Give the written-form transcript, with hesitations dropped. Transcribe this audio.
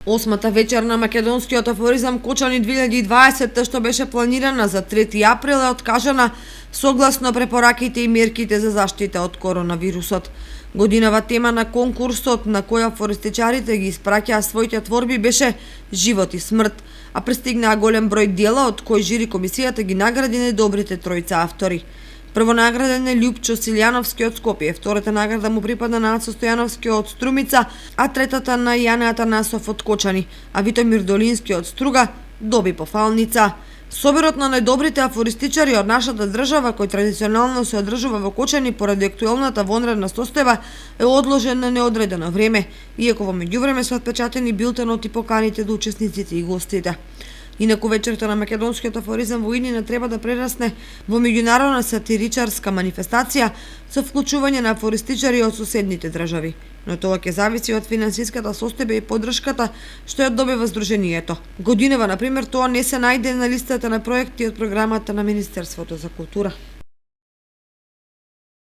Осмата вечер на македонскиот афоризам Кочани 2020, што беше планирана за 3 април, е откажана согласно препораките и мерките за заштита од коронавирусот. Годинава тема на конкурсот на која афористичарите ги испраќаа своите творби беше живот и смрт, а пристигнаа голем број дела од кои жири комисијата ги награди најдобрите тројца автори. Првонаграден е Љупчо Силјановски од Скопје, втората награда му припада на Ацо Стојановски од Струмица, а третата на Јане Атанасов од Кочани, а Витомир Долински од Струга доби пофалница. Собирот на најдобрите афористичари од нашата држава, кој традиционално се одржува во Кочани поради актуелната вонредна состојба, е одложен на неодредено време, иако во меѓувреме се отпечатени билтенот и поканите до учесниците и гостите. Инаку вечерта на македонскиот афоризам во иднина треба да прерасне во меѓународна сатиричарска манифестација со вклучување на афористичари од соседните држави. Но тоа ќе зависи од финансиската состојба и поддршката што ја добива Сдруженијето. Годинава, например, тоа не се најде на листата на проекти од програмата на Министерството за култура.